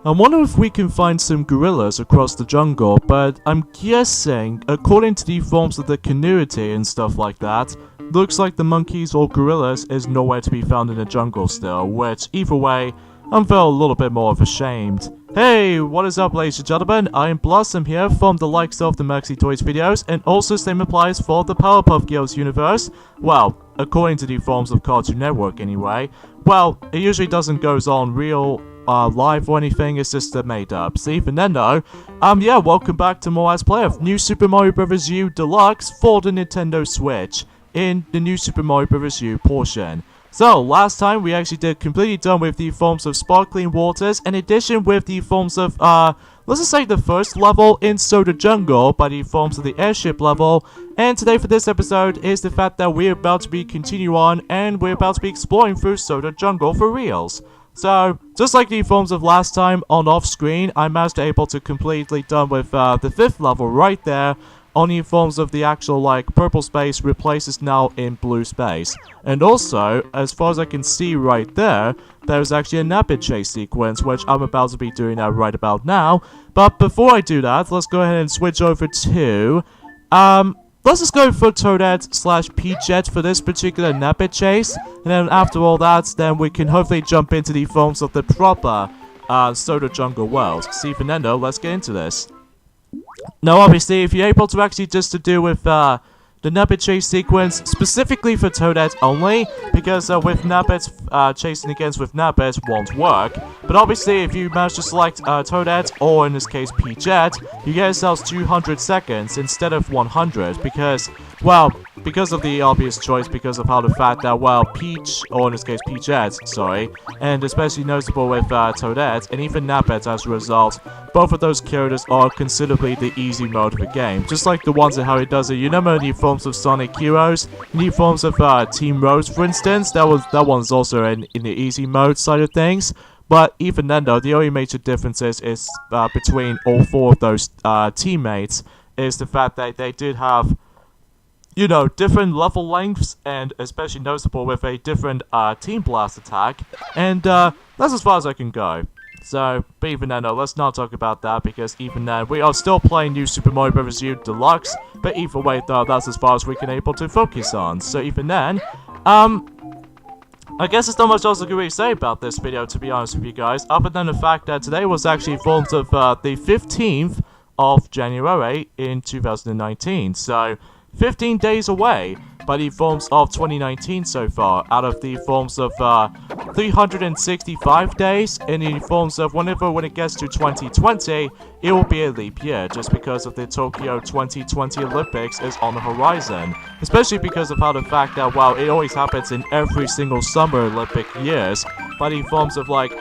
I wonder if we can find some gorillas across the jungle, but I'm guessing, according to the forms of the community and stuff like that, looks like the monkeys or gorillas is nowhere to be found in the jungle still, which, either way, I'm feeling a little bit more of ashamed. Hey, what is up ladies and gentlemen, I am Blossom here from the likes of the Maxi Toys videos, and also same applies for the Powerpuff Girls universe. Well, according to the forms of Cartoon Network anyway. Well, it usually doesn't goes on real live or anything, it's just made up. So even then though, yeah, welcome back to more Let's Play of New Super Mario Bros. U Deluxe for the Nintendo Switch in the New Super Mario Bros. U portion. So, last time we actually did completely done with the forms of Sparkling Waters, in addition with the forms of, let's just say the first level in Soda Jungle, by the forms of the airship level, and today for this episode is the fact that we're about to be continue on, and we're about to be exploring through Soda Jungle for reals. So, just like the forms of last time on off screen, I managed to able to completely done with the 5th level right there. Only forms of the actual, like, purple space replaces now in blue space. And also, as far as I can see right there, there's actually a Nappet Chase sequence, which I'm about to be doing that right about now. But before I do that, let's go ahead and switch over to, let's just go for Toadette / Peachette for this particular Nappet Chase. And then after all that, then we can hopefully jump into the forms of the proper, Soda Jungle world. See, Fernando, let's get into this. Now, obviously, if you're able to actually just to do with the Nappet Chase sequence, specifically for Toadette only, because with Nappet, chasing against with Nappet won't work. But obviously, if you manage to select Toadette, or in this case Peachette, you get yourselves 200 seconds instead of 100, because, well, because of the obvious choice, because of how the fact that, well, Peach, or in this case Peachette, sorry, and especially noticeable with Toadette, and even Nappet as a result, both of those characters are considerably the easy mode of the game. Just like the ones and how it does it, you remember the forms of Sonic Heroes, the forms of Team Rose, for instance, that one's also in the easy mode side of things. But even then though, the only major difference is between all 4 of those teammates is the fact that they did have, you know, different level lengths, and especially noticeable with a different Team Blast attack, and that's as far as I can go. So, but even then, no, let's not talk about that, because even then, we are still playing New Super Mario Bros. U Deluxe, but either way, though, that's as far as we can able to focus on. So even then, I guess there's not much else I can really say about this video, to be honest with you guys, other than the fact that today was actually forms of the 15th of January in 2019, so 15 days away by the forms of 2019 so far, out of the forms of 365 days, in the forms of when it gets to 2020, it will be a leap year, just because of the Tokyo 2020 Olympics is on the horizon. Especially because of how the fact that, well, it always happens in every single summer Olympic years, by the forms of, like,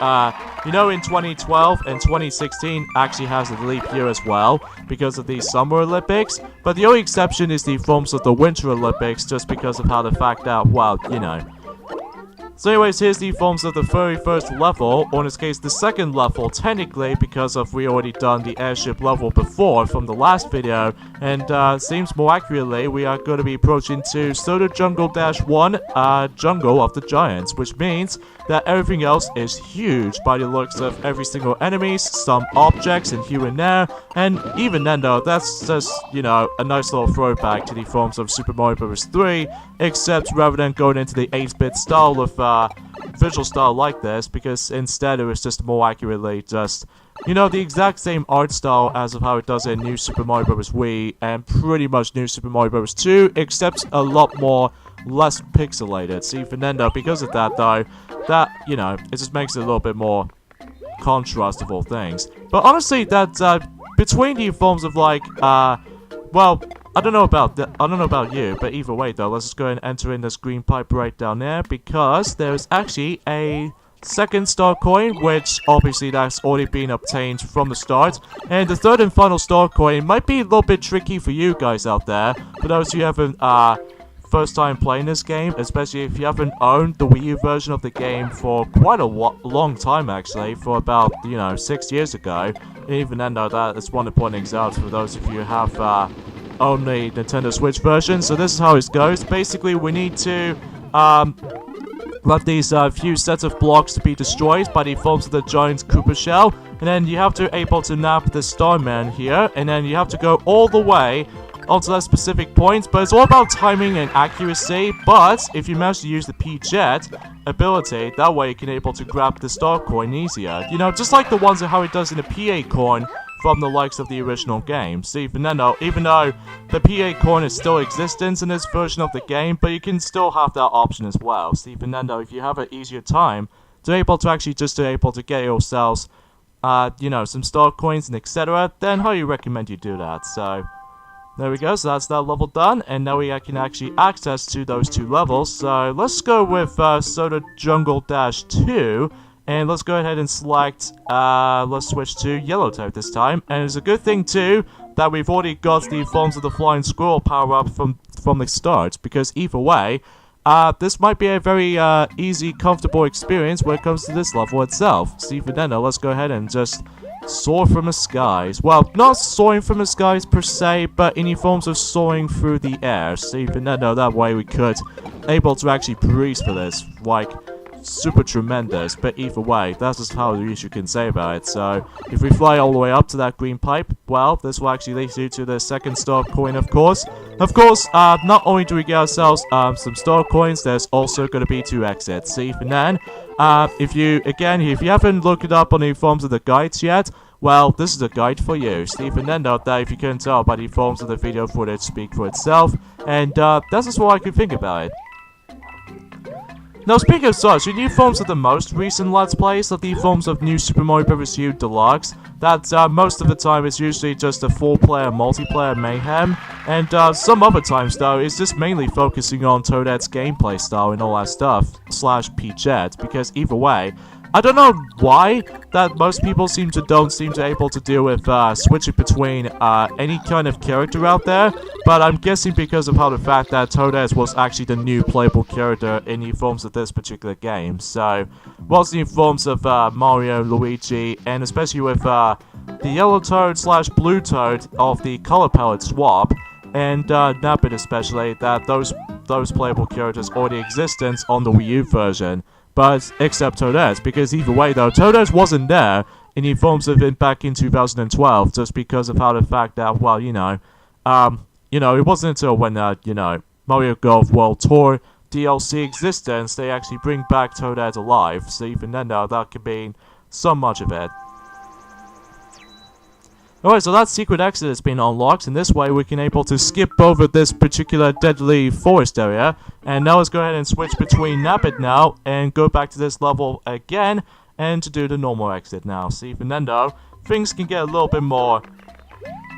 you know, in 2012 and 2016 actually has a leap year as well, because of the Summer Olympics, but the only exception is the forms of the Winter Olympics, just because of how the fact that, well, you know. So anyways, here's the forms of the very first level, or in this case the second level technically, because of we already done the airship level before from the last video, and seems more accurately we are going to be approaching to Soda Jungle-1, Jungle of the Giants, which means that everything else is huge by the looks of every single enemies, some objects and here and there, and even then though, that's just, you know, a nice little throwback to the forms of Super Mario Bros. 3, except rather than going into the 8-bit style of visual style like this, because instead it was just more accurately just, you know, the exact same art style as of how it does in New Super Mario Bros. Wii and pretty much New Super Mario Bros. 2, except a lot more less pixelated. See, Fernando, because of that though, that, you know, it just makes it a little bit more contrast of all things. But honestly, that between the forms of, like, well, I don't know about you, but either way though, let's just go and enter in this green pipe right down there, because there's actually a second star coin, which obviously that's already been obtained from the start, and the third and final star coin might be a little bit tricky for you guys out there, for those who haven't first time playing this game, especially if you haven't owned the Wii U version of the game for quite a long time actually, for about, you know, 6 years ago. And even then though, that is one important things out for those of you who have only Nintendo Switch version. So this is how it goes. Basically, we need to let these few sets of blocks to be destroyed by the forms of the giant Koopa shell, and then you have to able to nab the Starman here, and then you have to go all the way onto that specific point, but it's all about timing and accuracy. But if you manage to use the P-Jet ability, that way you can able to grab the star coin easier. You know, just like the ones that how it does in the PA coin from the likes of the original game. See, even though the PA coin is still existence in this version of the game, but you can still have that option as well. See, even though if you have an easier time to able to actually just to able to get yourselves, you know, some star coins and etc., then highly recommend you do that. So there we go, so that's that level done, and now we can actually access to those 2 levels. So let's go with Soda Jungle Dash 2, and let's go ahead and select, let's switch to Yellow Toad this time. And it's a good thing too that we've already got the Forms of the Flying Squirrel power-up from the start, because either way, this might be a very easy, comfortable experience when it comes to this level itself. So for then, let's go ahead and just soar from the skies. Well, not soaring from the skies per se, but any forms of soaring through the air. So even then, that way we could able to actually breeze for this, like super tremendous. But either way, that's just how you can say about it. So if we fly all the way up to that green pipe, well, this will actually lead you to the second star coin, of course. Not only do we get ourselves some star coins, there's also going to be 2 exits. So even then, if you haven't looked it up on the forms of the guides yet, well, this is a guide for you. So even then, note that if you couldn't tell by the forms of the video footage speak for itself, and that's just what I could think about it. Now, speaking of such, the new forms of the most recent Let's Plays are the forms of New Super Mario Bros. U Deluxe, that most of the time is usually just a 4-player multiplayer mayhem, and some other times, though, it's just mainly focusing on Toadette's gameplay style and all that stuff, / Peachette, because either way, I don't know why that most people don't seem to able to deal with switching between any kind of character out there, but I'm guessing because of how the fact that Toadette was actually the new playable character in the forms of this particular game. So, whilst in forms of Mario, Luigi, and especially with the Yellow Toad / Blue Toad of the color palette swap, and Nabbit especially, that those playable characters already exist on the Wii U version. But except Toadette, because either way though, Toadette wasn't there in the forms of it back in 2012, just because of how the fact that, well, it wasn't until when, Mario Golf World Tour DLC existence, they actually bring back Toadette alive, so even then though, that could mean so much of it. Alright, so that secret exit has been unlocked, and this way we can able to skip over this particular deadly forest area. And now let's go ahead and switch between Nabbit now, and go back to this level again, and to do the normal exit now. See, even then though, things can get a little bit more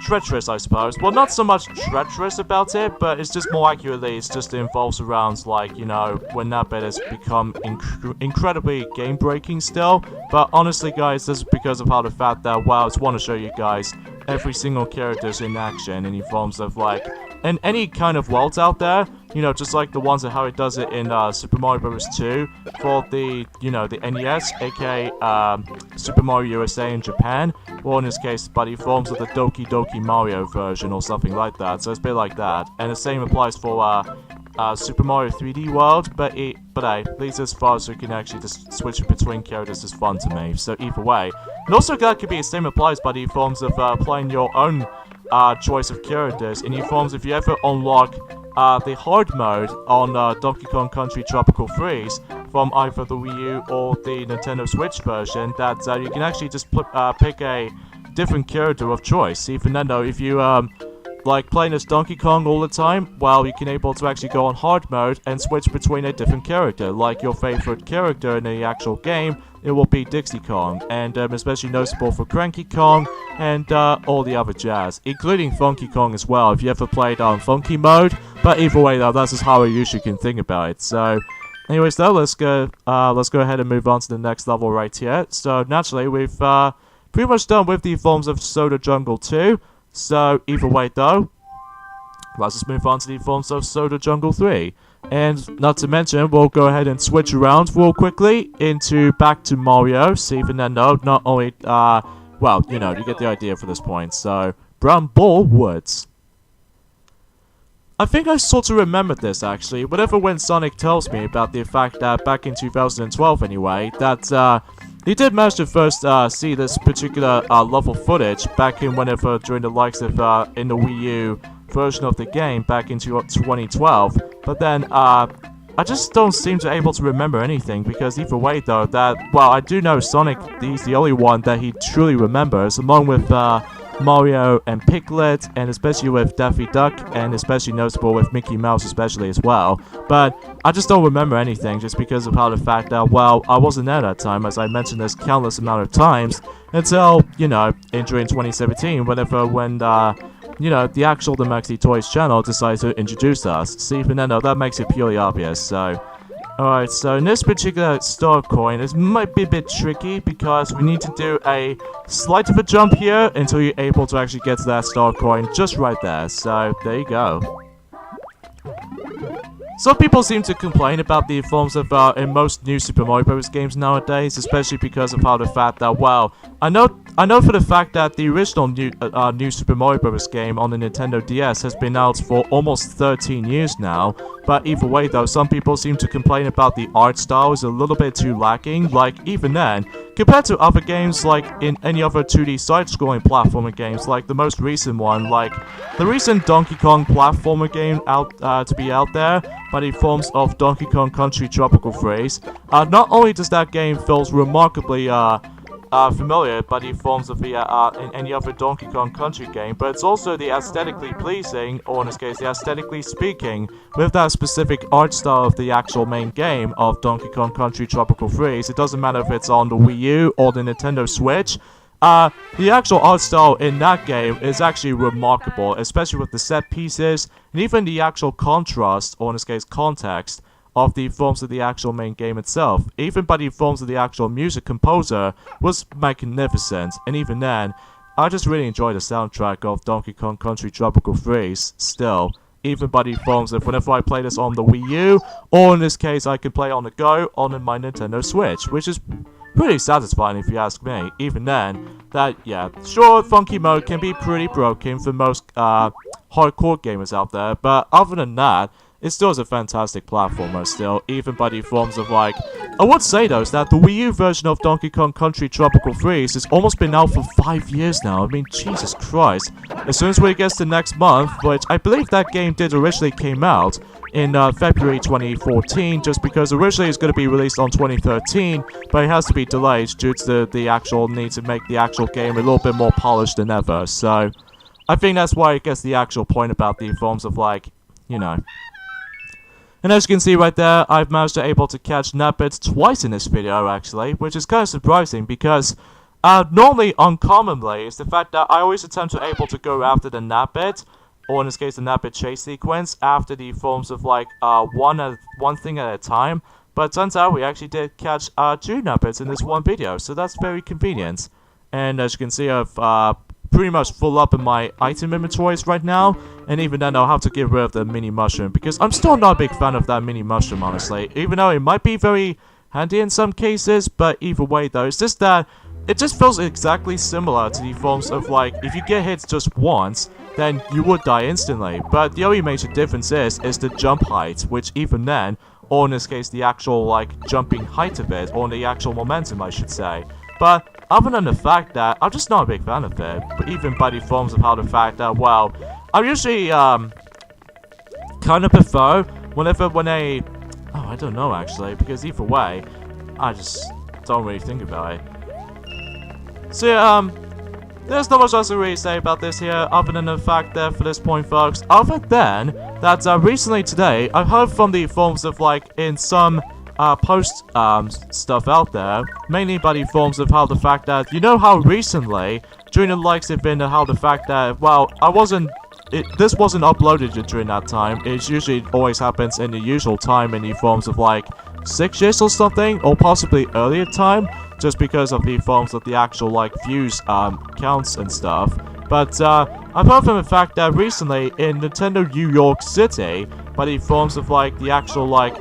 treacherous, I suppose. Well, not so much treacherous about it, but it's just more accurately, it involves around, like, when Nabbit has become incredibly game-breaking still. But honestly, guys, this is because of how the fact that, well, I just want to show you guys every single character's in action in the forms of, like, in any kind of worlds out there, just like the ones that how it does it in Super Mario Bros. 2 for the, the NES, aka Super Mario USA in Japan, or in this case, by the forms of the Doki Doki Mario version or something like that. So it's a bit like that, and the same applies for Super Mario 3D World, but at least as far as you can actually just switch between characters is fun to me. So either way, and also that could be the same applies by the forms of playing your own choice of characters in the forms if you ever unlock the hard mode on Donkey Kong Country Tropical Freeze from either the Wii U or the Nintendo Switch version, that you can actually just pick a different character of choice. Even then though, if you like playing as Donkey Kong all the time, well, you can able to actually go on hard mode and switch between a different character. Like your favorite character in the actual game, it will be Dixie Kong, and especially noticeable for Cranky Kong and all the other jazz, including Funky Kong as well, if you ever played on Funky mode. But either way though, that's just how I usually can think about it. So anyways though, let's go ahead and move on to the next level right here. So naturally, we've pretty much done with the forms of Soda Jungle 2. So either way though, let's just move on to the forms of Soda Jungle 3. And not to mention, we'll go ahead and switch around real quickly into back to Mario. So even then though, not only, well, you get the idea for this point. So, Bramble Woods. I think I sort of remembered this actually, whenever when Sonic tells me about the fact that back in 2012 anyway, that he did manage to first see this particular level footage back in whenever during the likes of in the Wii U version of the game back into 2012. But then I just don't seem to able to remember anything, because either way though, well, I do know Sonic, he's the only one that he truly remembers, along with Mario and Piglet, and especially with Daffy Duck, and especially notable with Mickey Mouse especially as well. But I just don't remember anything, just because of how the fact that, well, I wasn't there that time, as I mentioned this countless amount of times, until, you know, during 2017, when you know, the actual The Maxi Toys channel decides to introduce us. See, Fernando, that makes it purely obvious, so... Alright, so in this particular star coin, it might be a bit tricky, because we need to do a slight of a jump here until you're able to actually get to that star coin just right there, so there you go. Some people seem to complain about the forms of in most new Super Mario Bros. Games nowadays, especially because of how the fact that, well, I know for the fact that the original new Super Mario Bros. Game on the Nintendo DS has been out for almost 13 years now, but either way though, some people seem to complain about the art style is a little bit too lacking. Like, even then, compared to other games like in any other 2D side-scrolling platformer games, like the most recent one, like the recent Donkey Kong platformer game to be out there, by the forms of Donkey Kong Country Tropical Freeze. Not only does that game feels remarkably familiar by the forms of the in any other Donkey Kong Country game, but it's also the aesthetically pleasing, or in this case, the aesthetically speaking, with that specific art style of the actual main game of Donkey Kong Country Tropical Freeze. It doesn't matter if it's on the Wii U or the Nintendo Switch. The actual art style in that game is actually remarkable, especially with the set pieces, and even the actual contrast, or in this case context, of the forms of the actual main game itself. Even by the forms of the actual music composer was magnificent, and even then, I just really enjoy the soundtrack of Donkey Kong Country Tropical Freeze, still. Even by the forms of whenever I play this on the Wii U, or in this case I can play on the go on my Nintendo Switch, which is pretty satisfying if you ask me. Even then, yeah, sure, funky mode can be pretty broken for most hardcore gamers out there, but other than that, it still is a fantastic platformer still, even by the forms of, like... I would say though, is that the Wii U version of Donkey Kong Country Tropical Freeze has almost been out for 5 years now. I mean, Jesus Christ. As soon as we get to next month, which I believe that game did originally came out in February 2014, just because originally it's going to be released on 2013, but it has to be delayed due to the actual need to make the actual game a little bit more polished than ever. So, I think that's why it gets the actual point about the forms of, like, you know... And as you can see right there, I've managed to able to catch Nabbit twice in this video actually, which is kind of surprising because normally, uncommonly, is the fact that I always attempt to able to go after the Nabbit, or in this case the Nabbit chase sequence, after the forms of like one thing at a time. But it turns out we actually did catch 2 Nabbits in this one video, so that's very convenient. And as you can see, I've pretty much full up in my item inventories right now, and even then I'll have to get rid of the mini mushroom, because I'm still not a big fan of that mini mushroom, honestly, even though it might be very handy in some cases. But either way though, it's just that it just feels exactly similar to the forms of, like, if you get hit just once, then you would die instantly. But the only major difference is the jump height, which even then, or in this case the actual, like, jumping height of it, or the actual momentum I should say. But other than the fact that I'm just not a big fan of it, but even by the forms of how the fact that, well, I usually kind of prefer when I don't know actually, because either way, I just don't really think about it. So yeah, there's not much else to really say about this here, other than the fact that for this point, folks, other than that recently today, I've heard from the forms of, like, in some post stuff out there, mainly by the forms of how the fact that, you know how recently, during the likes of how the fact that, well, this wasn't uploaded during that time. It usually always happens in the usual time in the forms of, like, 6 years or something, or possibly earlier time, just because of the forms of the actual, like, views counts and stuff. But I've heard from the fact that recently in Nintendo New York City, by the forms of, like, the actual, like,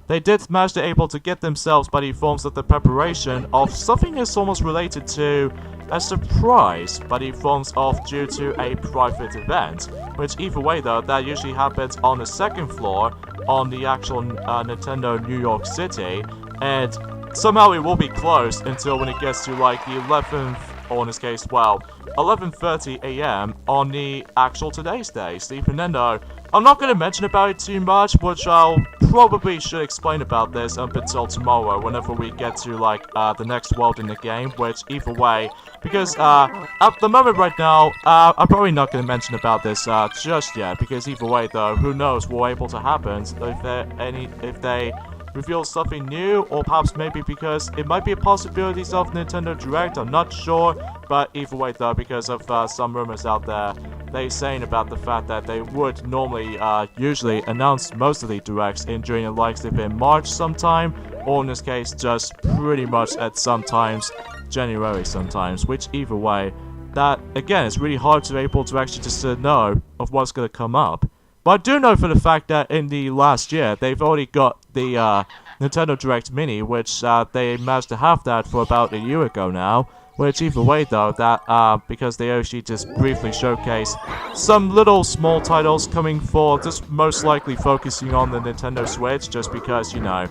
they did manage to able to get themselves by the forms of the preparation of something that's almost related to a surprise by the forms of due to a private event, which either way though, that usually happens on the 2nd floor on the actual Nintendo New York City, and somehow it will be closed until when it gets to like the 11th, or in this case, well, 11:30 a.m. on the actual today's day. Steve Nintendo. I'm not going to mention about it too much, which I'll probably should explain about this up until tomorrow, whenever we get to like the next world in the game, which either way, because at the moment right now, I'm probably not going to mention about this just yet, because either way though, who knows what will able to happen if they reveal something new, or perhaps maybe because it might be a possibility of Nintendo Direct, I'm not sure, but either way though, because of some rumors out there, they saying about the fact that they would normally, usually announce most of the Directs during the likes of in March sometime, or in this case, just pretty much at sometimes January sometimes, which either way, that, again, it's really hard to be able to actually just know of what's going to come up. But I do know for the fact that in the last year, they've already got the Nintendo Direct Mini, which they managed to have that for about a year ago now. Which either way though, that because they actually just briefly showcase some little small titles coming for, just most likely focusing on the Nintendo Switch, just because, you know.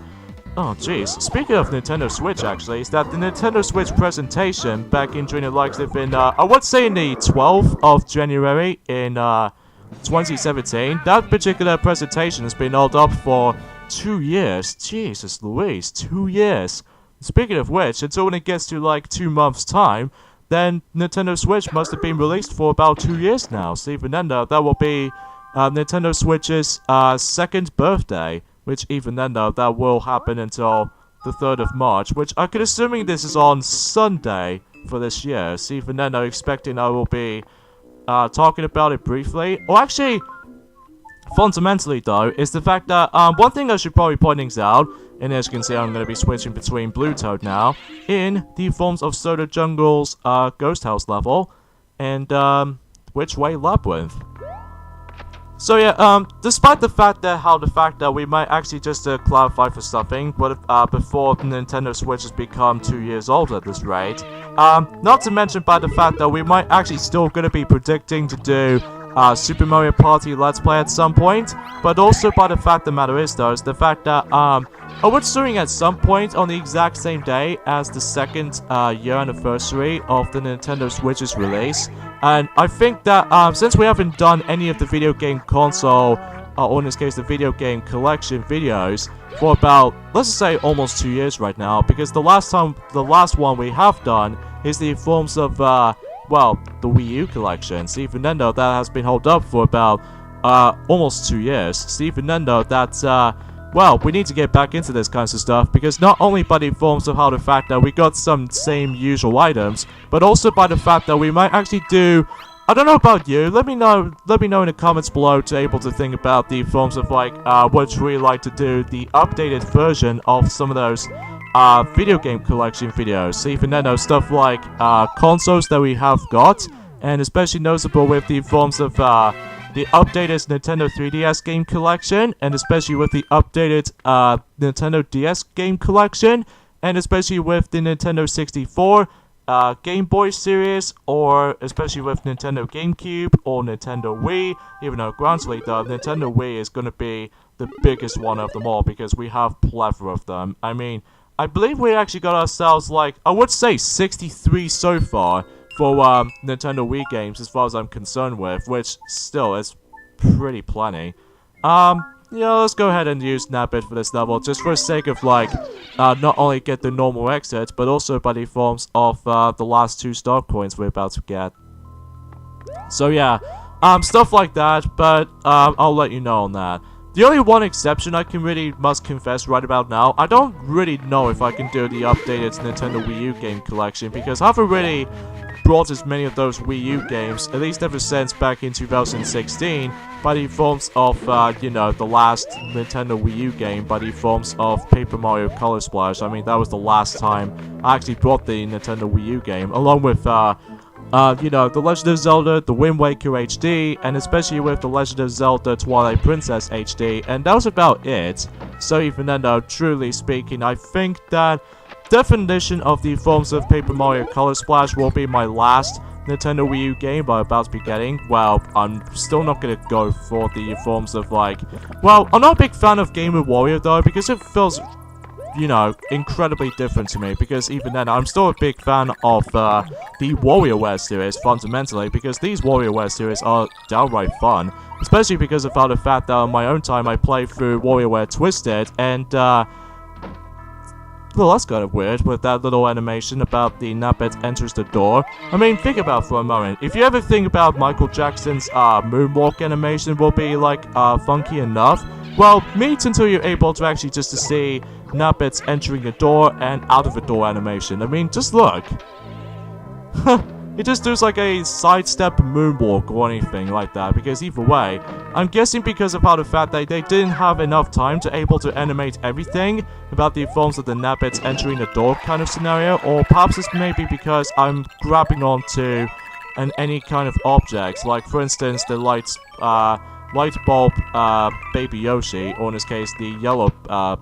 Oh jeez, speaking of Nintendo Switch actually, is that the Nintendo Switch presentation back in during the likes of in, I would say in the 12th of January in 2017, that particular presentation has been held up for 2 years. Jesus Louise, 2 years. Speaking of which, until when it gets to like 2 months time, then Nintendo Switch must have been released for about 2 years now. So even then though, that will be Nintendo Switch's second birthday, which even then though, that will happen until the 3rd of March, which I could assuming this is on Sunday for this year. So even then though, expecting I will be talking about it briefly. Or actually, fundamentally though, is the fact that one thing I should probably point things out, and as you can see I'm going to be switching between Blue Toad now, in the forms of Soda Jungle's Ghost House level, and Which Way Labyrinth. So yeah, despite the fact that we might actually just clarify for something, but before Nintendo Switch has become 2 years old at this rate, not to mention by the fact that we might actually still gonna be predicting to do Super Mario Party Let's Play at some point, but also by the fact the matter is though, is the fact that I was doing at some point on the exact same day as the second year anniversary of the Nintendo Switch's release. And I think that since we haven't done any of the video game console, or in this case the video game collection videos, for about, let's just say almost 2 years right now, because the last one we have done is the forms of, well, the Wii U collection. So even then though, that has been held up for about almost 2 years. So even then though, that's well, we need to get back into this kinds of stuff, because not only by the forms of how the fact that we got some same usual items, but also by the fact that we might actually do, I don't know about you, let me know in the comments below to able to think about the forms of like, would you really like to do the updated version of some of those video game collection videos. So even then, stuff like consoles that we have got, and especially noticeable with the forms of the updated Nintendo 3DS game collection, and especially with the updated Nintendo DS game collection, and especially with the Nintendo 64 Game Boy series, or especially with Nintendo GameCube or Nintendo Wii, even though granted the Nintendo Wii is going to be the biggest one of them all, because we have plethora of them. I mean, I believe we actually got ourselves like, I would say 63 so far, for Nintendo Wii games, as far as I'm concerned with, which still is pretty plenty. Yeah, let's go ahead and use Nabbit for this level, just for the sake of, like, not only get the normal exit, but also by the forms of the last 2 star coins we're about to get. So yeah, stuff like that, but I'll let you know on that. The only one exception I must confess right about now, I don't really know if I can do the updated Nintendo Wii U game collection, because I haven't really brought as many of those Wii U games, at least ever since back in 2016, by the forms of, you know, the last Nintendo Wii U game, by the forms of Paper Mario Color Splash. I mean, that was the last time I actually brought the Nintendo Wii U game, along with, you know, The Legend of Zelda, The Wind Waker HD, and especially with The Legend of Zelda Twilight Princess HD, and that was about it. So even then though, truly speaking, I think that definition of the forms of Paper Mario Color Splash will be my last Nintendo Wii U game I'm about to be getting. Well, I'm still not gonna go for the forms of like, well, I'm not a big fan of Game & Warrior though, because it feels you know, incredibly different to me, because even then, I'm still a big fan of the WarioWare series, fundamentally, because these WarioWare series are downright fun, especially because of the fact that on my own time, I played through WarioWare Twisted, and, well, that's kind of weird, with that little animation about the Nabbit enters the door. I mean, think about it for a moment. If you ever think about Michael Jackson's moonwalk animation will be, like, funky enough, well, wait until you're able to actually just to see Nabbits entering a door and out of a door animation. I mean, just look. It just does like a sidestep moonwalk or anything like that, because either way, I'm guessing because of the fact that they didn't have enough time to able to animate everything about the forms of the Nabbits entering the door kind of scenario, or perhaps it's maybe because I'm grabbing onto any kind of objects, like for instance the light bulb Baby Yoshi, or in this case the yellow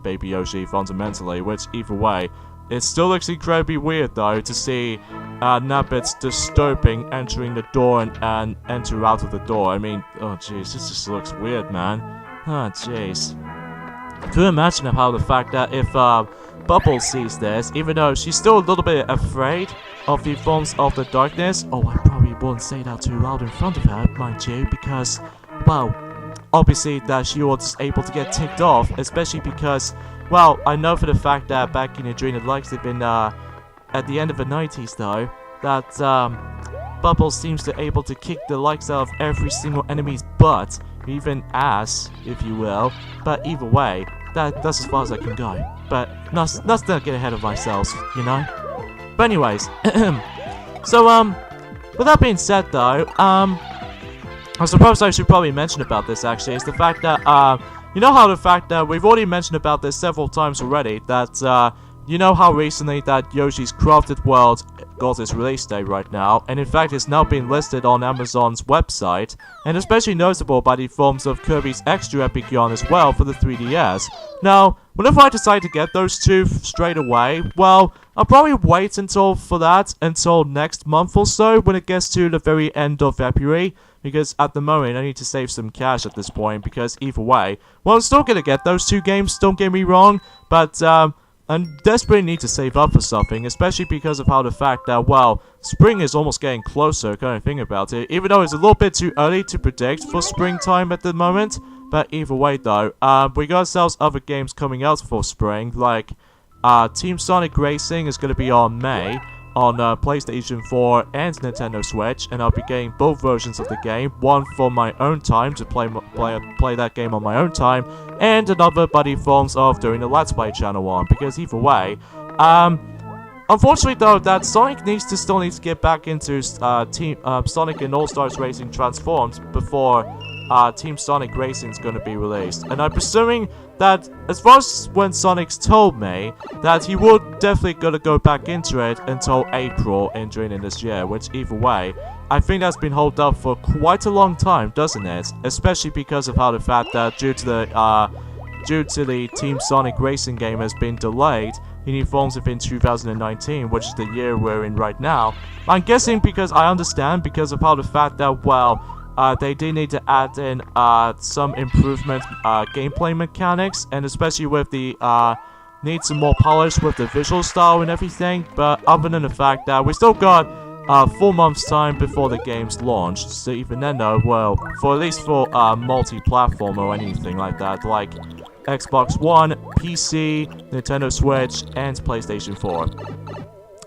Baby Yoshi fundamentally, which either way, it still looks incredibly weird though to see Nabbits disturbing entering the door and enter out of the door. I mean, oh jeez, this just looks weird, man. Oh jeez. Could you imagine how the fact that if Bubbles sees this, even though she's still a little bit afraid of the forms of the darkness, oh, I probably won't say that too loud in front of her, mind you, because, well, obviously that she was able to get ticked off, especially because, well, I know for the fact that back in during the Deluxe, they've been, at the end of the 90s though, that, Bubbles seems to able to kick the likes out of every single enemy's butt, even ass, if you will, but either way, that's as far as I can go. But, let's not get ahead of ourselves, you know? But anyways, so, with that being said though, I suppose I should probably mention about this actually, is the fact that, you know how the fact that we've already mentioned about this several times already, that, you know how recently that Yoshi's Crafted World got its release date right now, and in fact it's now been listed on Amazon's website, and especially noticeable by the forms of Kirby's Extra Epic Yarn as well for the 3DS. Now, whenever I decide to get those two straight away, well, I'll probably wait until next month or so, when it gets to the very end of February, because at the moment I need to save some cash at this point, because either way, well, I'm still gonna get those two games, don't get me wrong, but I desperately need to save up for something, especially because of how the fact that, well, spring is almost getting closer, kind of thing about it, even though it's a little bit too early to predict for springtime at the moment, but either way though, we got ourselves other games coming out for spring, like, Team Sonic Racing is gonna be on May, on PlayStation 4 and Nintendo Switch, and I'll be getting both versions of the game, one for my own time to play that game on my own time, and another by the forms of doing the Let's Play channel on, because either way, unfortunately though, that Sonic still needs to get back into Sonic and All-Stars Racing Transformed before Team Sonic Racing is going to be released, and I'm presuming that, as far as when Sonic's told me, that he would definitely gonna go back into it until April and during this year, which either way, I think that's been held up for quite a long time, doesn't it? Especially because of how the fact that due to the Team Sonic Racing game has been delayed, in the forms of in 2019, which is the year we're in right now. I'm guessing because I understand because of how the fact that, well, they did need to add in some improvement gameplay mechanics, and especially with the need some more polish with the visual style and everything, but other than the fact that we still got 4 months time before the game's launched, so even then though, well, for at least for multi-platform or anything like that, like Xbox One, PC, Nintendo Switch, and PlayStation 4.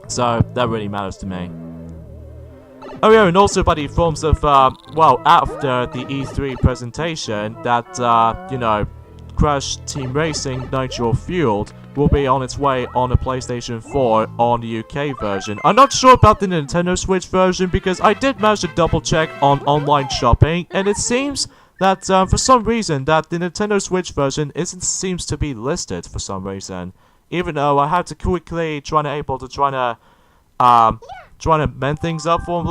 So that really matters to me. Oh yeah, and also by the forms of, well, after the E3 presentation, that, you know, Crash Team Racing Nitro Fueled will be on its way on the PlayStation 4 on the UK version. I'm not sure about the Nintendo Switch version because I did manage to double check on online shopping, and it seems that, for some reason, that the Nintendo Switch version seems to be listed for some reason. Even though I had to quickly trying to mend things up for a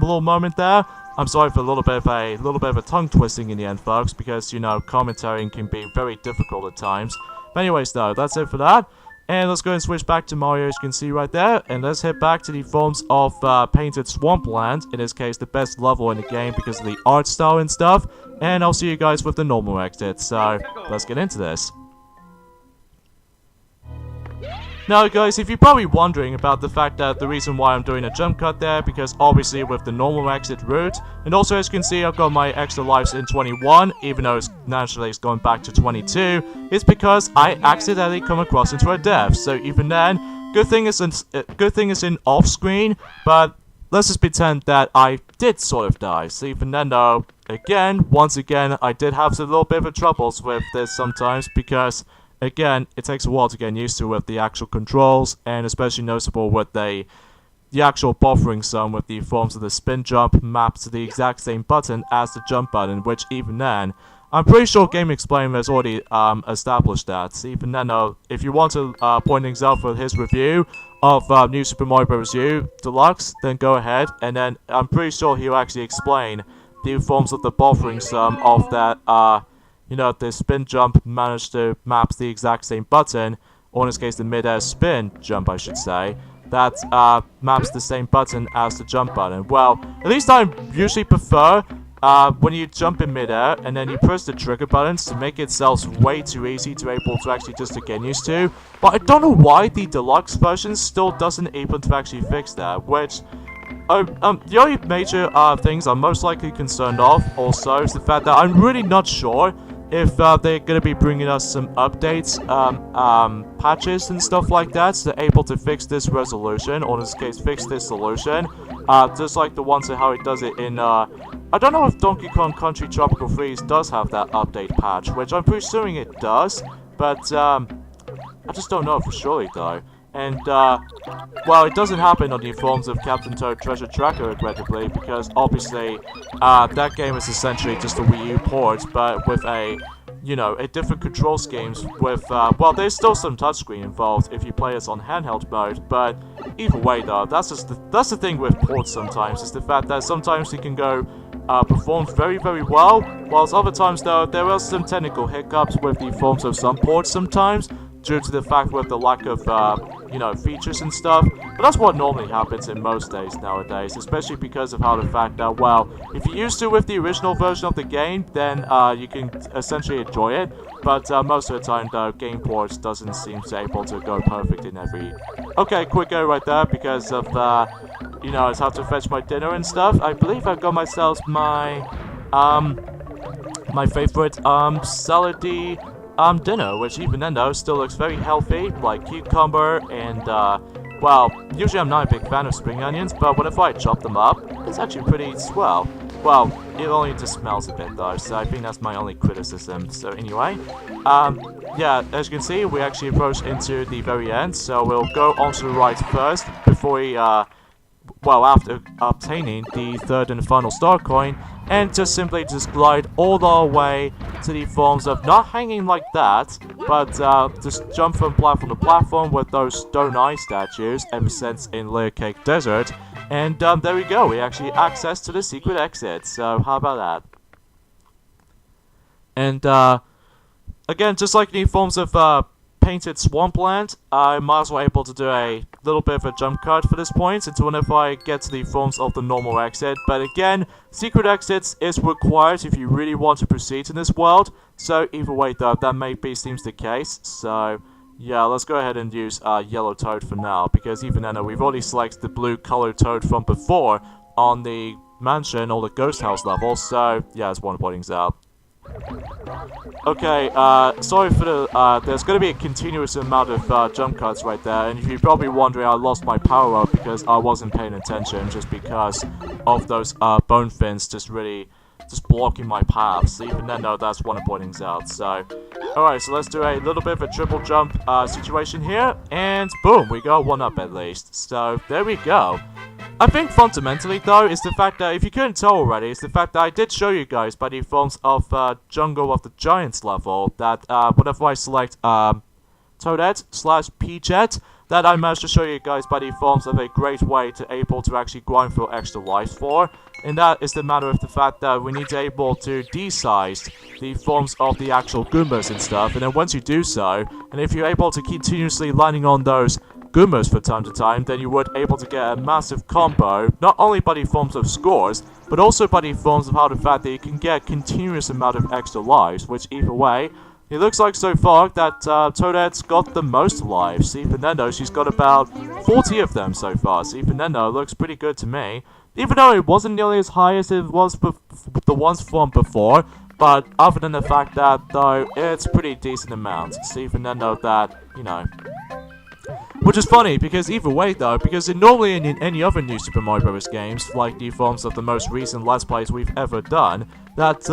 little moment there. I'm sorry for a little bit of a tongue twisting in the end, folks, because, you know, commentating can be very difficult at times. But anyways, though, that's it for that. And let's go and switch back to Mario, as you can see right there. And let's head back to the forms of Painted Swampland. In this case, the best level in the game because of the art style and stuff. And I'll see you guys with the normal exit. So, let's get into this. Now guys, if you're probably wondering about the fact that the reason why I'm doing a jump cut there, because obviously with the normal exit route, and also as you can see I've got my extra lives in 21, even though naturally it's going back to 22, it's because I accidentally come across into a death. So even then, good thing is in off screen, but let's just pretend that I did sort of die. So even then though, once again, I did have a little bit of troubles with this sometimes, because again, it takes a while to get used to with the actual controls, and especially noticeable with the actual buffering zone with the forms of the spin jump mapped to the exact same button as the jump button, which even then, I'm pretty sure Game Explainer has already established that. So even then, if you want to point things out for his review of New Super Mario Bros. U Deluxe, then go ahead, and then I'm pretty sure he'll actually explain the forms of the buffering zone of that, the spin jump managed to map the exact same button, or in this case the mid-air spin jump I should say, that maps the same button as the jump button. Well, at least I usually prefer when you jump in mid-air and then you press the trigger buttons to make itself way too easy to able to actually just to get used to. But I don't know why the deluxe version still doesn't able to actually fix that, which the only major things I'm most likely concerned of also is the fact that I'm really not sure if they're going to be bringing us some updates, patches and stuff like that, so they're able to fix this resolution, or in this case, fix this solution, just like the ones and how it does it in, I don't know if Donkey Kong Country Tropical Freeze does have that update patch, which I'm presuming it does, but, I just don't know for surely, though. And, well, it doesn't happen on the forms of Captain Toad Treasure Tracker, regrettably, because obviously, that game is essentially just a Wii U port, but with a different control schemes with, well, there's still some touchscreen involved if you play this on handheld mode, but either way, though, that's the thing with ports sometimes, is the fact that sometimes you can go, perform very, very well, whilst other times, though, there are some technical hiccups with the forms of some ports sometimes, due to the fact with the lack of, features and stuff. But that's what normally happens in most days nowadays, especially because of how the fact that, well, if you're used to with the original version of the game, then you can essentially enjoy it. But most of the time, though, game ports doesn't seem to able to go perfect in every... Okay, quick go right there because of, I just have to fetch my dinner and stuff. I believe I got myself my favorite, salady dinner, which even then though still looks very healthy, like cucumber and well, usually I'm not a big fan of spring onions, but whenever I chop them up, it's actually pretty swell. Well, it only just smells a bit though, so I think that's my only criticism. So anyway, yeah, as you can see, we actually approach into the very end, so we'll go onto the right first before we well, after obtaining the third and final star coin, and just simply glide all the way to the forms of not hanging like that, but just jump from platform to platform with those stone eye statues ever since in Layer Cake Desert, and there we go, we actually access to the secret exit, so how about that? And again, just like the forms of painted swampland, I might as well able to do a little bit of a jump cut for this point until whenever I get to the forms of the normal exit. But again, secret exits is required if you really want to proceed in this world. So either way though, that maybe seems the case. So yeah, let's go ahead and use yellow toad for now, because even then we've already selected the blue colored toad from before on the mansion or the ghost house level. So yeah, that's one pointing out. Okay, sorry for the, there's gonna be a continuous amount of, jump cuts right there, and if you're probably wondering, I lost my power up because I wasn't paying attention, just because of those, bone fins just blocking my path, so even then, though, that's one of pointing out, so, alright, so let's do a little bit of a triple jump, situation here, and boom, we got one up at least, so, there we go. I think fundamentally though is the fact that, if you couldn't tell already, is the fact that I did show you guys by the forms of Jungle of the Giants level that whenever I select Toadette/Peachette, that I managed to show you guys by the forms of a great way to able to actually grind for extra lives for, and that is the matter of the fact that we need to able to de-size the forms of the actual Goombas and stuff, and then once you do so, and if you're able to continuously landing on those Goombas for time to time, then you would able to get a massive combo, not only by the forms of scores, but also by the forms of how the fact that you can get a continuous amount of extra lives, which either way, it looks like so far that Toadette's got the most lives. See, Nintendo, she's got about 40 of them so far. See, Nintendo looks pretty good to me. Even though it wasn't nearly as high as it was the ones from before. But other than the fact that, though, it's pretty decent amount. See, Nintendo, that, you know. Which is funny, because either way though, because normally in any other new Super Mario Bros. Games, like the forms of the most recent Let's Plays we've ever done, that,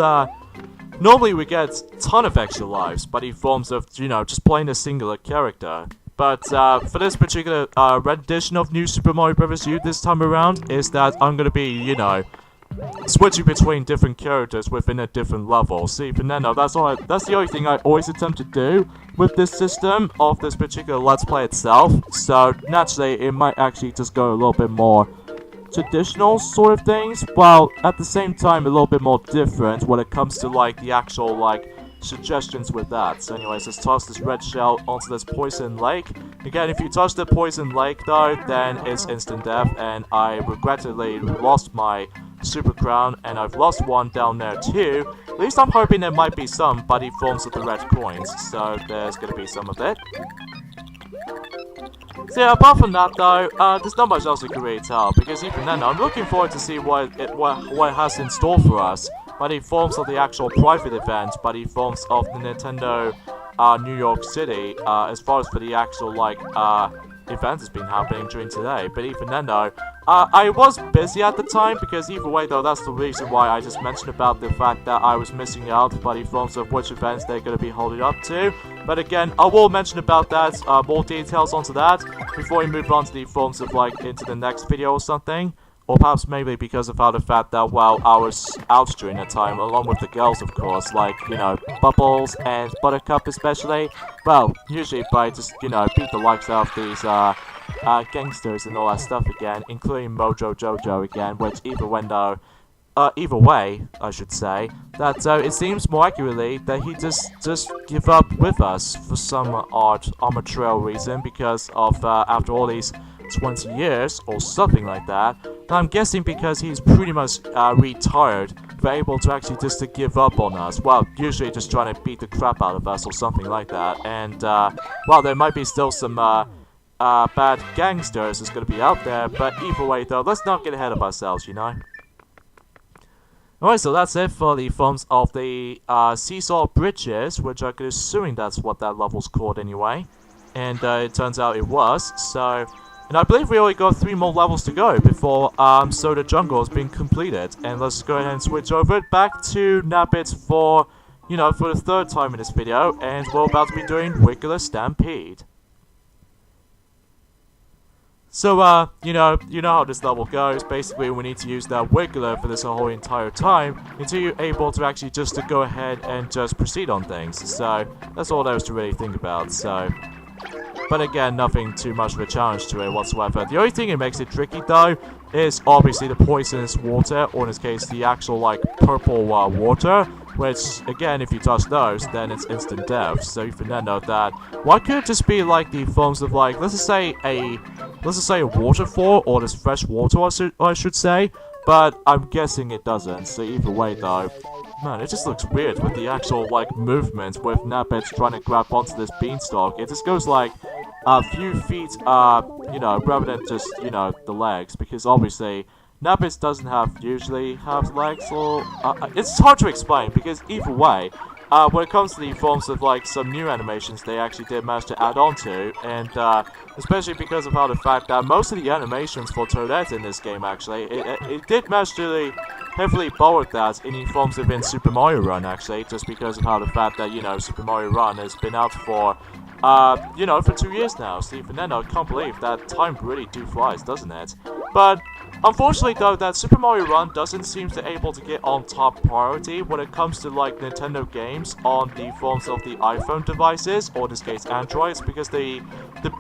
normally we get a ton of extra lives, by the forms of, you know, just playing a singular character. But, for this particular, rendition of New Super Mario Bros. U this time around, is that I'm gonna be, you know, switching between different characters within a different level. See, Nintendo, that's the only thing I always attempt to do with this system of this particular Let's Play itself. So, naturally, it might actually just go a little bit more traditional sort of things, while at the same time a little bit more different when it comes to, like, the actual, like, suggestions with that. So anyways, let's toss this red shell onto this poison lake. Again, if you touch the poison lake though, then it's instant death, and I regrettably lost my super crown, and I've lost one down there too. At least I'm hoping there might be some by the forms of the red coins, so there's gonna be some of it. So yeah, apart from that though, there's not much else we can really tell, because even then, I'm looking forward to see what it has in store for us by the forms of the actual private event, by the forms of the Nintendo New York City, as far as for the actual, like, event that's been happening during today. But even then though, I was busy at the time, because either way though, that's the reason why I just mentioned about the fact that I was missing out by the forms of which events they're going to be holding up to. But again, I will mention about that, more details onto that, before we move on to the forms of, like, into the next video or something. Or perhaps maybe because of how the fact that while I was out during that time, along with the girls of course, like, you know, Bubbles and Buttercup especially, well, usually by just, you know, beat the likes of these, gangsters and all that stuff again, including Mojo Jojo again, which either way, I should say, that it seems more accurately that he just give up with us for some odd arbitrary reason, because of, after all these 20 years or something like that. I'm guessing because he's pretty much retired, but able to actually just to give up on us. Well, usually just trying to beat the crap out of us or something like that. And well, there might be still some bad gangsters that's going to be out there, but either way though, let's not get ahead of ourselves, you know. Alright, so that's it for the forms of the Seesaw Bridges, which I'm assuming that's what that level's called anyway. And it turns out it was, so... And I believe we only got 3 more levels to go before Soda Jungle has been completed. And let's go ahead and switch over back to Nabbit for, you know, for the 3rd time in this video. And we're about to be doing Wiggler Stampede. So, you know how this level goes. Basically, we need to use that Wiggler for this whole entire time until you're able to actually just to go ahead and just proceed on things. So, that's all there is to really think about, so... But again, nothing too much of a challenge to it whatsoever. The only thing that makes it tricky, though, is obviously the poisonous water, or in this case, the actual, like, purple water, which, again, if you touch those, then it's instant death. So you can then know that. Why could it just be, like, the forms of, like, let's just say a waterfall, or this fresh water, I should say, but I'm guessing it doesn't, so either way, though. Man, it just looks weird with the actual, like, movement with Nabbit trying to grab onto this beanstalk. It just goes, like, a few feet, you know, rather than just, you know, the legs. Because, obviously, Nabbit doesn't usually have legs, or... it's hard to explain, because either way, when it comes to the forms of, like, some new animations they actually did manage to add on to, and, especially because of how the fact that most of the animations for Toadette in this game, actually, it did manage to really heavily borrowed that in the forms of in Super Mario Run, actually, just because of how the fact that, you know, Super Mario Run has been out for, you know, for 2 years now, so even then, I can't believe that time really flies, doesn't it? But, unfortunately, though, that Super Mario Run doesn't seem to able to get on top priority when it comes to, like, Nintendo games on the forms of the iPhone devices, or in this case, Androids, because the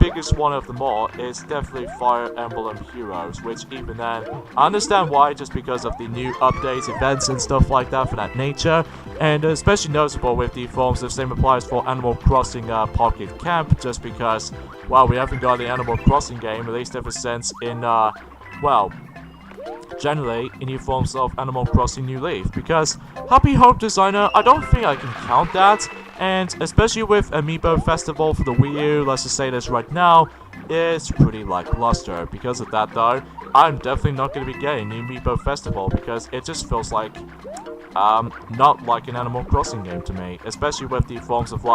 biggest one of them all is definitely Fire Emblem Heroes, which even then, I understand why, just because of the new updates, events, and stuff like that for that nature, and especially noticeable with the forms of same applies for Animal Crossing Pocket Camp, just because, well, we haven't got the Animal Crossing game, at least ever since in, well, generally in the forms of Animal Crossing New Leaf, because Happy Home Designer, I don't think I can count that and especially with Amiibo Festival for the Wii U, let's just say this right now, it's pretty lackluster. Because of that though, I'm definitely not going to be getting the Amiibo Festival because it just feels like not like an Animal Crossing game to me, especially with the forms of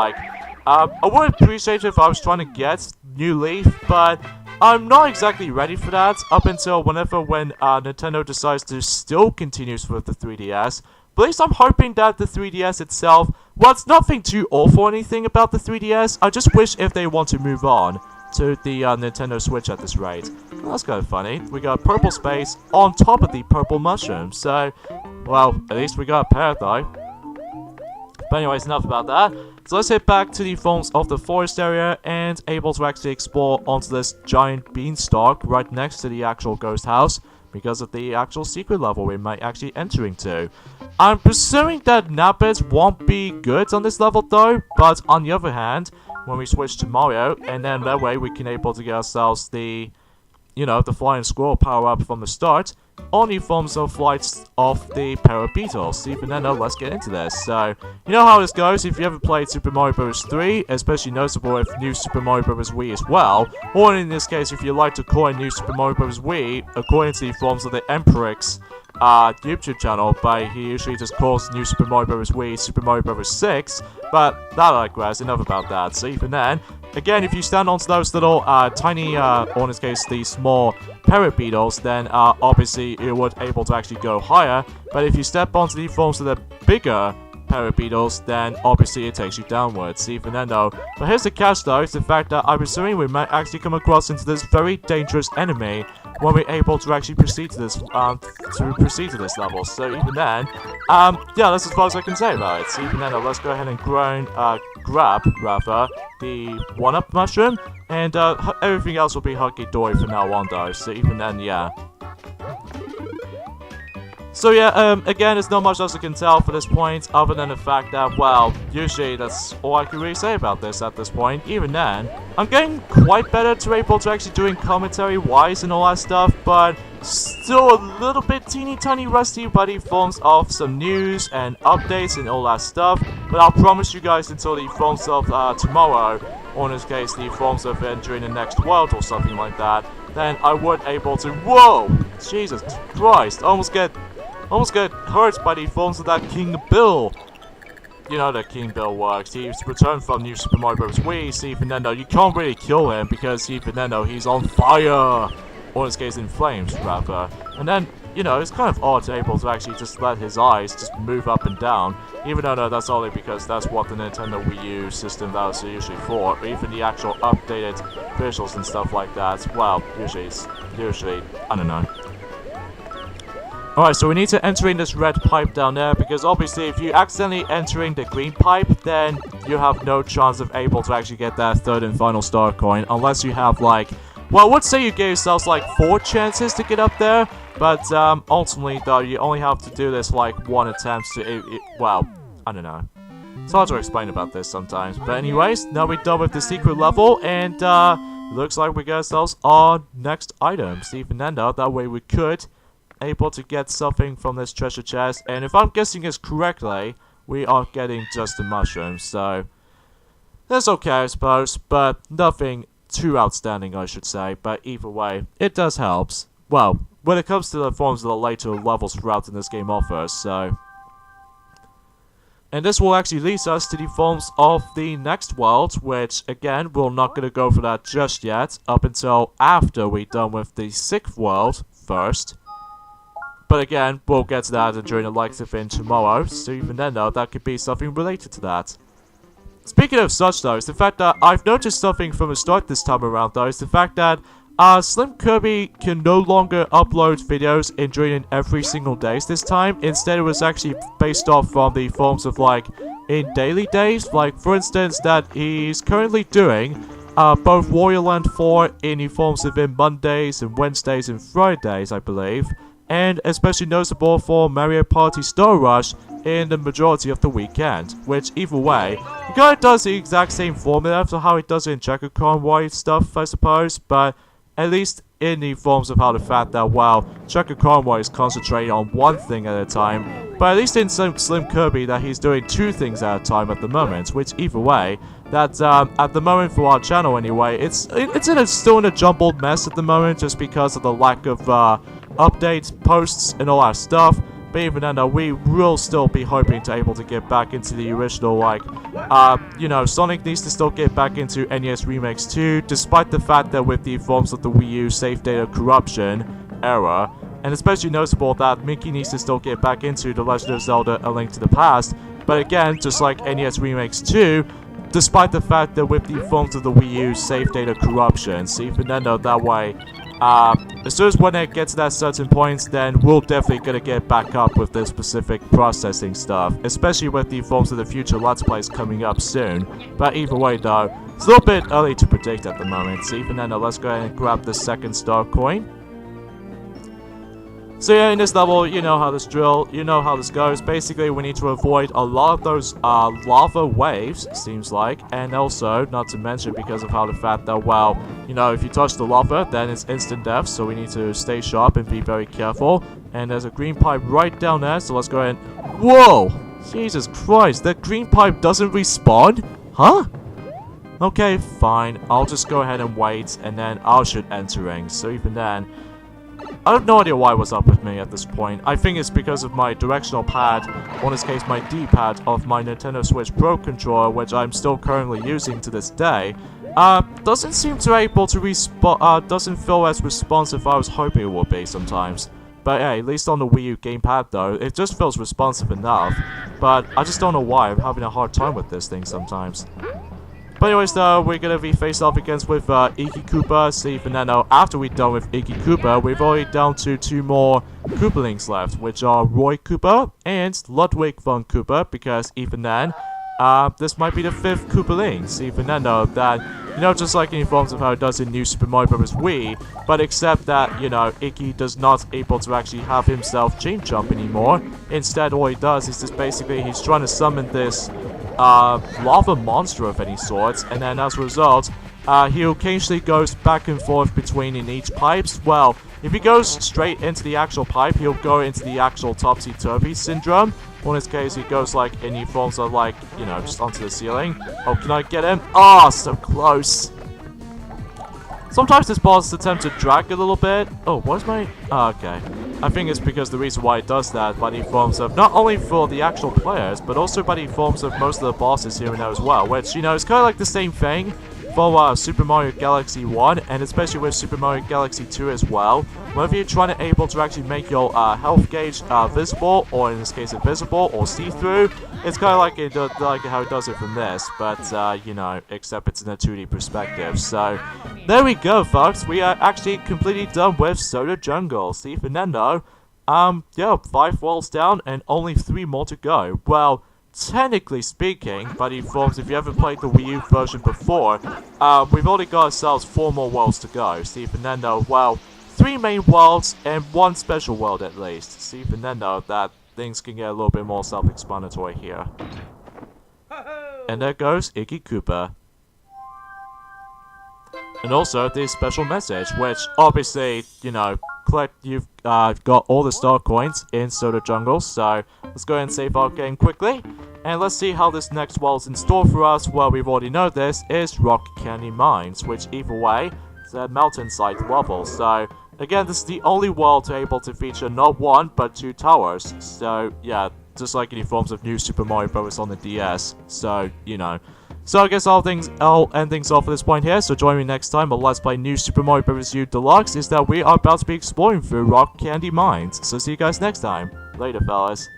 I would appreciate it if I was trying to get New Leaf, but I'm not exactly ready for that up until when Nintendo decides to still continue with the 3DS. But at least I'm hoping that the 3DS itself, well, it's nothing too awful or anything about the 3DS, I just wish if they want to move on to the Nintendo Switch at this rate. Well, that's kind of funny. We got purple space on top of the purple mushroom, so, well, at least we got a pair though. But anyways, enough about that. So let's head back to the forms of the forest area and able to actually explore onto this giant beanstalk right next to the actual ghost house because of the actual secret level we might actually entering to. I'm presuming that Nabbit won't be good on this level though, but on the other hand, when we switch to Mario, and then that way we can able to get ourselves the, the flying squirrel power up from the start, only forms of flights of the Para Beetles. Even then, let's get into this. So, you know how this goes if you ever played Super Mario Bros. 3, especially noticeable with New Super Mario Bros. Wii as well, or in this case, if you like to call it New Super Mario Bros. Wii, according to the forms of the Emperix YouTube channel, but he usually just calls New Super Mario Bros. Wii Super Mario Bros. 6, but that I digress, enough about that. So even then, again, if you stand onto those little tiny, or in this case, the small parrot beetles, then obviously you would able to actually go higher, but if you step onto the forms of the bigger parrot beetles, then obviously it takes you downwards, even then though. But here's the catch though, is the fact that I'm assuming we might actually come across into this very dangerous enemy when we're able to actually proceed to this level. So even then, yeah, that's as far as I can say about it. So even then, let's go ahead and grab the 1-up mushroom, and everything else will be hunky-dory from now on though. So even then, yeah. So yeah, again, there's not much else I can tell for this point, other than the fact that, well, usually that's all I can really say about this at this point. Even then, I'm getting quite better to able to actually doing commentary-wise and all that stuff, but still a little bit teeny tiny rusty by the forms of some news and updates and all that stuff. But I'll promise you guys until the forms of tomorrow, or in this case, the forms of entering the next world or something like that, then I would able to, whoa, Jesus Christ, almost get hurt by the forms of that King Bill. You know that King Bill works. He's returned from New Super Mario Bros. Wii. See, even then though, you can't really kill him because even then though, he's on fire. Or in this case, in flames, rather. And then, it's kind of odd to able to actually just let his eyes just move up and down. Even though, no, that's only because that's what the Nintendo Wii U system that was usually for. But even the actual updated visuals and stuff like that, well, usually, I don't know. Alright, so we need to enter in this red pipe down there, because obviously if you accidentally entering the green pipe, then you have no chance of able to actually get that third and final star coin, unless you have well, I would say you gave yourselves 4 chances to get up there, but ultimately though, you only have to do this 1 attempt to, well, I don't know. It's hard to explain about this sometimes, but anyways, now we're done with the secret level, and looks like we got ourselves our next item. So even then though, that way we could able to get something from this treasure chest, and if I'm guessing this correctly, we are getting just the mushroom, so that's okay I suppose, but nothing too outstanding I should say, but either way, it does help. Well, when it comes to the forms of the later levels throughout in this game offers, so. And this will actually lead us to the forms of the next world, which again, we're not going to go for that just yet, up until after we're done with the 6th world first. But again, we'll get to that during the likes of in tomorrow, so even then though, that could be something related to that. Speaking of such though, is the fact that I've noticed something from the start this time around though, is the fact that Slim Kirby can no longer upload videos during every single days this time. Instead it was actually based off from the forms of in daily days, for instance that he's currently doing both Warrior Land 4 in the forms of in Mondays and Wednesdays and Fridays I believe. And especially noticeable for Mario Party Star Rush in the majority of the weekend, which either way, it kind of does the exact same formula for how it does it in Checker Convoy stuff, I suppose, but at least in the forms of how the fact that, well, Checker Convoy is concentrating on one thing at a time, but But at least in Slim Kirby that he's doing 2 things at a time at the moment, which either way, that at the moment for our channel anyway, it's still in a jumbled mess at the moment just because of the lack of updates, posts, and all that stuff. But even then, we will still be hoping to able to get back into the original, like, you know, Sonic needs to still get back into NES Remakes 2, despite the fact that with the forms of the Wii U save data corruption era, and especially noticeable that Mickey needs to still get back into The Legend of Zelda: A Link to the Past. But again, just like NES Remakes 2, despite the fact that with the forms of the Wii U save data corruption, see Nintendo that way, as soon as when it gets to that certain points, then we're definitely gonna get back up with the specific processing stuff, especially with the forms of the future Let's Plays coming up soon. But either way though, it's a little bit early to predict at the moment. See Nintendo, let's go ahead and grab the second star coin. So yeah, in this level, you know how this goes. Basically, we need to avoid a lot of those lava waves, seems like. And also, not to mention, because of how the fact that, well, you know, if you touch the lava, then it's instant death. So we need to stay sharp and be very careful. And there's a green pipe right down there, so let's go ahead and... Whoa! Jesus Christ, that green pipe doesn't respawn? Huh? Okay, fine. I'll just go ahead and wait, and then I'll shoot entering. So even then... I have no idea why was up with me at this point. I think it's because of my directional pad, or in this case my D-pad of my Nintendo Switch Pro controller, which I'm still currently using to this day. Doesn't seem to able to doesn't feel as responsive as I was hoping it would be sometimes. But hey, at least on the Wii U gamepad though, it just feels responsive enough. But I just don't know why, I'm having a hard time with this thing sometimes. But anyways though, we're gonna be faced off against with Iki Koopa. See, even then, after we're done with Iki Koopa, we've already down to 2 more Koopalings left, which are Roy Koopa and Ludwig von Koopa, because even then, this might be the 5th Koopaling. See, even then though, that, you know, just like in forms of how it does in New Super Mario Bros. Wii, but except that, you know, Iki does not able to actually have himself chain jump anymore. Instead, all he does is just basically, he's trying to summon this lava monster of any sort, and then as a result, he occasionally goes back and forth between in each pipes. Well, if he goes straight into the actual pipe, he'll go into the actual topsy-turvy syndrome. Or in this case, he goes like, and he falls like, you know, just onto the ceiling. Oh, can I get him? Ah, so close. Sometimes this boss attempt to drag a little bit. Oh, what's my... Oh, okay. I think it's because the reason why it does that by the forms of not only for the actual players, but also by the forms of most of the bosses here and there as well. Which, you know, is kind of like the same thing for Super Mario Galaxy 1, and especially with Super Mario Galaxy 2 as well. Whenever you're trying to able to actually make your health gauge visible, or in this case invisible, or see-through, it's kind of like how it does it from this, but, you know, except it's in a 2D perspective. So, there we go, folks. We are actually completely done with Soda Jungle. See, Fernando, yeah, 5 walls down, and only 3 more to go. Well, technically speaking, by the forms, if you haven't played the Wii U version before, we've only got ourselves 4 more worlds to go. See, Fernando, well, 3 main worlds and 1 special world at least. See, Fernando, that things can get a little bit more self-explanatory here. And there goes Iki Koopa. And also the special message, which obviously, you know, you've got all the star coins in Soda Jungle, so let's go ahead and save our game quickly. And let's see how this next world is in store for us. Well, we've already know this is Rock Candy Mines, which either way, it's a mountainside level. So, again, this is the only world to able to feature not 1, but 2 towers. So, yeah, just like in forms of New Super Mario Bros. On the DS. So, you know. So I guess I'll end things off at this point here, so join me next time on Let's Play New Super Mario Bros. U Deluxe, is that we are about to be exploring through Rock Candy Mines. So see you guys next time. Later, fellas.